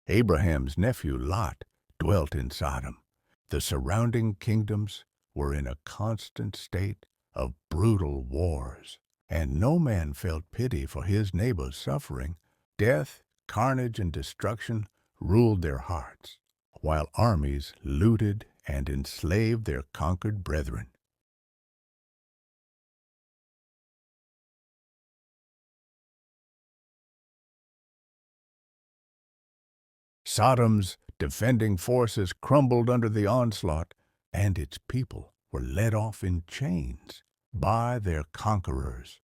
Abraham's nephew Lot dwelt in Sodom. The surrounding kingdoms were in a constant state of brutal wars, and no man felt pity for his neighbor's suffering. Death, carnage, and destruction ruled their hearts, while armies looted and enslaved their conquered brethren. Sodom's defending forces crumbled under the onslaught, and its people were led off in chains by their conquerors.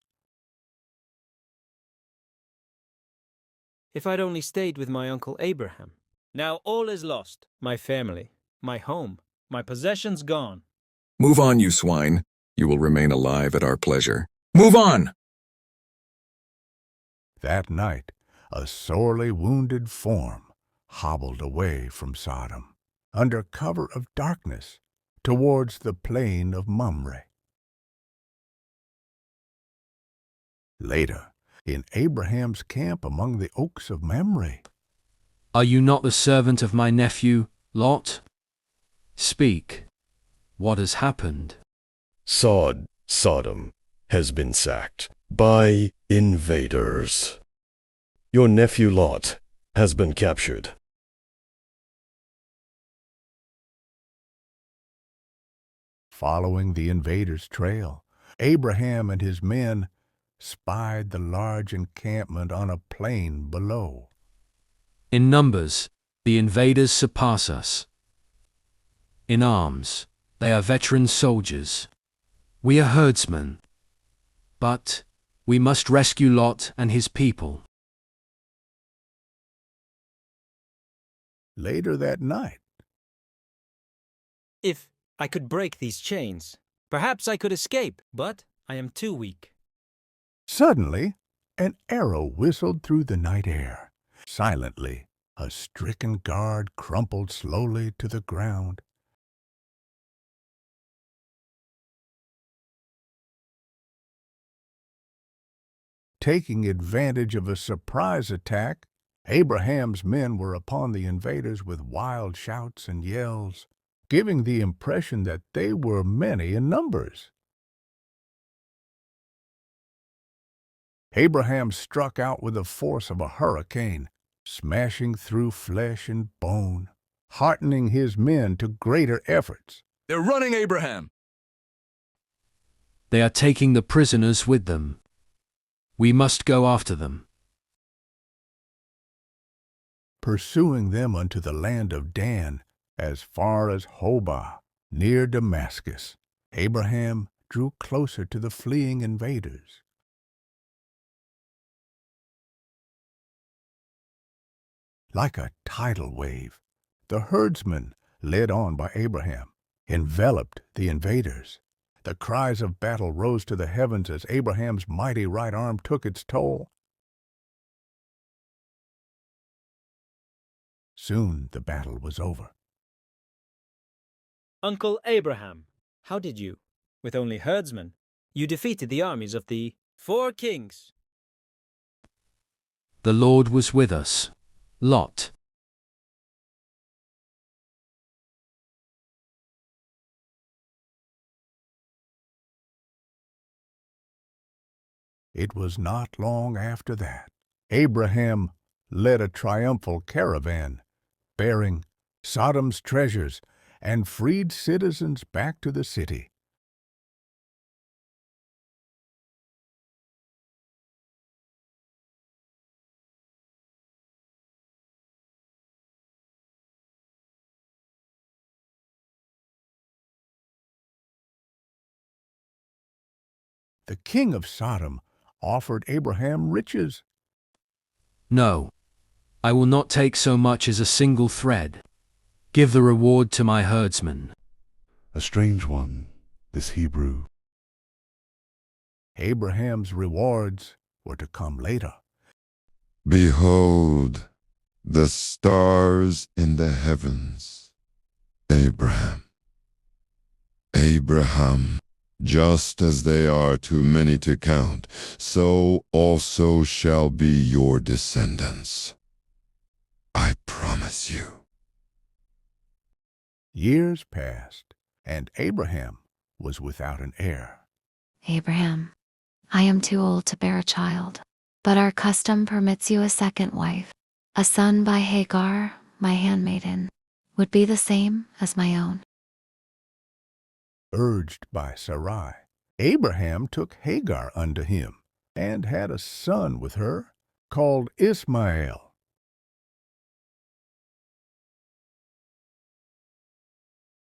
If I'd only stayed with my Uncle Abraham. Now all is lost. My family, my home, my possessions gone. Move on, you swine. You will remain alive at our pleasure. Move on! That night, a sorely wounded form hobbled away from Sodom, under cover of darkness, towards the plain of Mamre. Later, in Abraham's camp among the oaks of Mamre. Are you not the servant of my nephew, Lot? Speak. What has happened? Sodom has been sacked by invaders. Your nephew Lot has been captured. Following the invaders' trail, Abraham and his men spied the large encampment on a plain below. In numbers, the invaders surpass us. In arms, they are veteran soldiers. We are herdsmen. But we must rescue Lot and his people. Later that night, If I could break these chains, perhaps I could escape, but I am too weak. suddenly an arrow whistled through the night air. Silently, a stricken guard crumpled slowly to the ground. Taking advantage of a surprise attack, Abraham's men were upon the invaders with wild shouts and yells, giving the impression that they were many in numbers. Abraham struck out with the force of a hurricane, smashing through flesh and bone, heartening his men to greater efforts. They're running, Abraham! They are taking the prisoners with them. We must go after them. Pursuing them unto the land of Dan, as far as Hobah, near Damascus, Abraham drew closer to the fleeing invaders. Like a tidal wave, the herdsmen, led on by Abraham, enveloped the invaders. The cries of battle rose to the heavens as Abraham's mighty right arm took its toll. Soon the battle was over. Uncle Abraham, how did you, with only herdsmen, you defeated the armies of the 4 kings? The Lord was with us. Lot. It was not long after that Abraham led a triumphal caravan, bearing Sodom's treasures and freed citizens back to the city. The king of Sodom offered Abraham riches. No, I will not take so much as a single thread. Give the reward to my herdsmen. A strange one, this Hebrew. Abraham's rewards were to come later. Behold, the stars in the heavens. Abraham. Abraham, just as they are too many to count, so also shall be your descendants. I promise. promise you. Years passed, and Abraham was without an heir. Abraham, I am too old to bear a child, but our custom permits you a second wife. A son by Hagar, my handmaiden, would be the same as my own. Urged by Sarai, Abraham took Hagar unto him, and had a son with her, called Ishmael.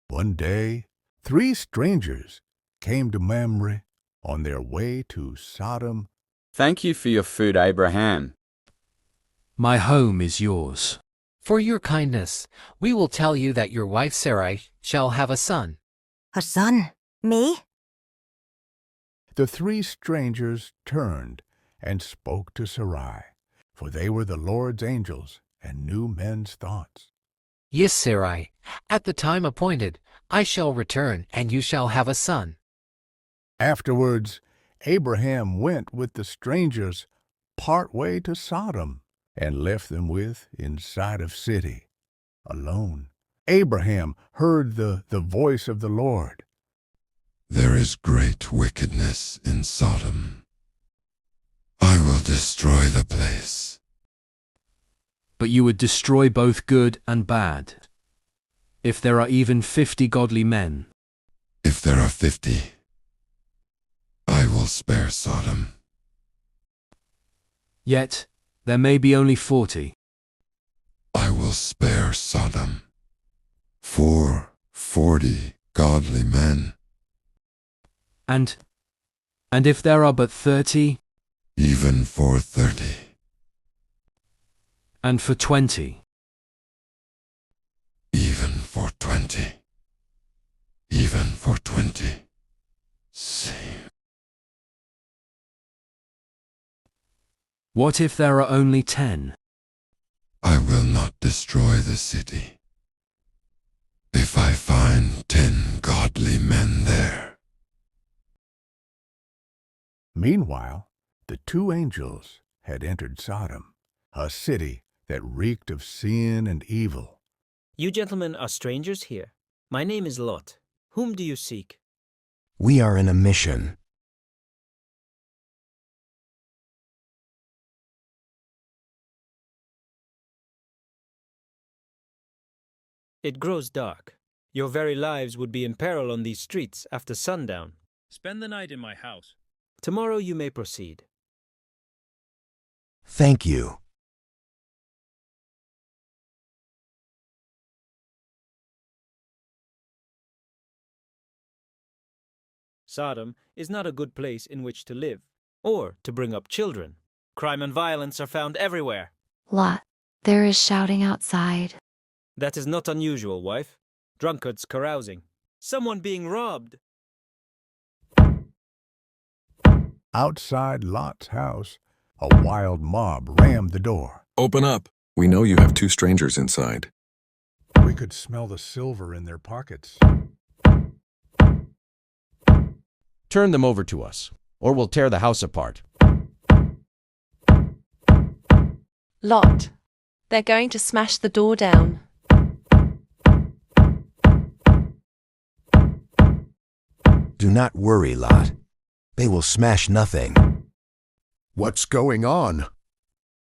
One day, 3 strangers came to Mamre on their way to Sodom. Thank you for your food, Abraham. My home is yours. For your kindness, we will tell you that your wife Sarai shall have a son. A son? Me? The 3 strangers turned and spoke to Sarai, for they were the Lord's angels and knew men's thoughts. Yes, Sarai, at the time appointed, I shall return, and you shall have a son. Afterwards, Abraham went with the strangers part way to Sodom, and left them inside of city, alone. Abraham heard the voice of the Lord. There is great wickedness in Sodom. I will destroy the place. But you would destroy both good and bad. If there are even 50 godly men, If there are 50, I will spare Sodom. yet there may be only 40. I will spare Sodom for 40 godly men, And if there are but 30, even for 30. and for 20, Even for 20. Even for 20. See. what if there are only 10? I will not destroy the city. If I find 10 godly men there. Meanwhile, the 2 angels had entered Sodom, a city that reeked of sin and evil. You gentlemen are strangers here. My name is Lot. Whom do you seek? We are in a mission. It grows dark. Your very lives would be in peril on these streets after sundown. Spend the night in my house. Tomorrow you may proceed. Thank you. Sodom is not a good place in which to live, or to bring up children. Crime and violence are found everywhere. Lot, there is shouting outside. That is not unusual, wife. Drunkards carousing. Someone being robbed. Outside Lot's house, a wild mob rammed the door. Open up. We know you have 2 strangers inside. We could smell the silver in their pockets. Turn them over to us, or we'll tear the house apart. Lot, they're going to smash the door down. Do not worry, Lot. They will smash nothing. What's going on?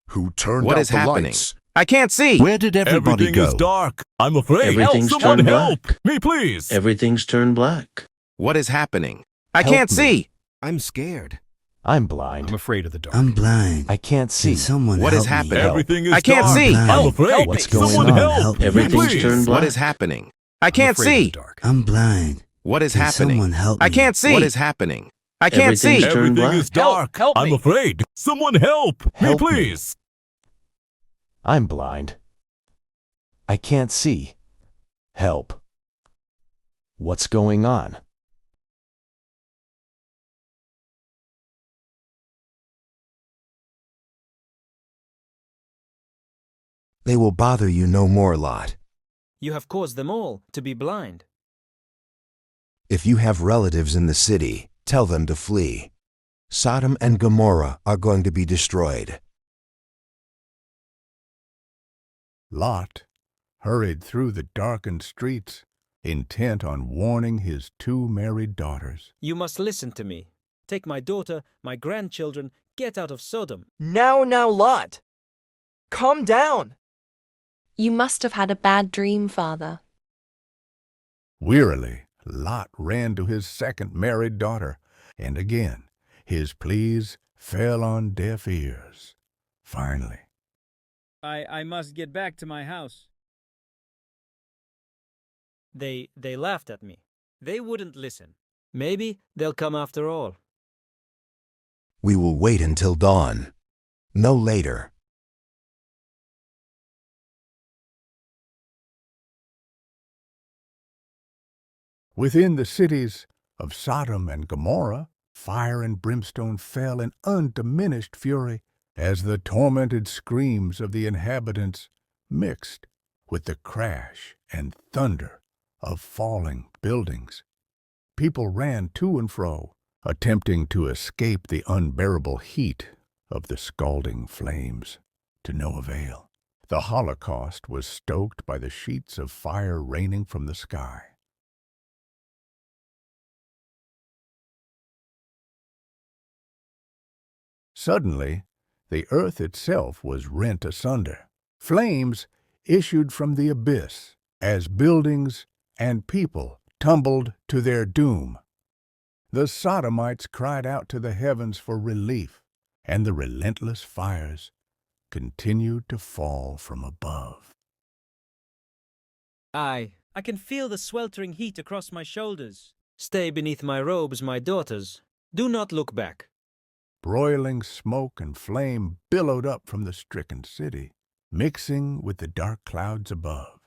Who turned What out is the happening? lights? I can't see. Where did everybody Everything go? is dark. I'm afraid. Everything's Help! Someone turned help! black. Me, please. Everything's turned black. What is happening? I Help can't me. see. I'm scared. I'm blind. I'm afraid of the dark. I'm blind. I can't see. Someone what is happening? Everything is I can't dark. see. I'm afraid. What's going Someone on? help! Me, Everything's please. turned black. What is happening? I can't see. I'm blind. What is Can happening? someone help I me? can't see. What is happening? I can't see. Everything's turned Everything black. is dark. Help I'm me. afraid. Someone help! Help me, me. please. I'm blind. I can't see. Help. What's going on? They will bother you no more, Lot. You have caused them all to be blind. If you have relatives in the city, tell them to flee. Sodom and Gomorrah are going to be destroyed. Lot hurried through the darkened streets, intent on warning his 2 married daughters. You must listen to me. Take my daughter, my grandchildren, get out of Sodom. Now, Lot! Calm down! You must have had a bad dream, father. Wearily, Lot ran to his 2nd married daughter, and again his pleas fell on deaf ears. Finally, I must get back to my house. They laughed at me. They wouldn't listen. Maybe they'll come after all. We will wait until dawn. No later. within the cities of Sodom and Gomorrah, fire and brimstone fell in undiminished fury as the tormented screams of the inhabitants mixed with the crash and thunder of falling buildings. People ran to and fro, attempting to escape the unbearable heat of the scalding flames, to no avail. The Holocaust was stoked by the sheets of fire raining from the sky. Suddenly, the earth itself was rent asunder. Flames issued from the abyss as buildings and people tumbled to their doom. The Sodomites cried out to the heavens for relief, and the relentless fires continued to fall from above. I can feel the sweltering heat across my shoulders. Stay beneath my robes, my daughters. Do not look back. Broiling smoke and flame billowed up from the stricken city, mixing with the dark clouds above.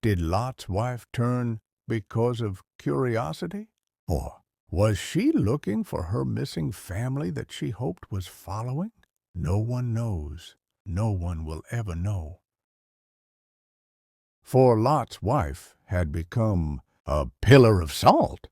Did Lot's wife turn because of curiosity? Or was she looking for her missing family that she hoped was following? No one knows. No one will ever know. For Lot's wife had become a pillar of salt.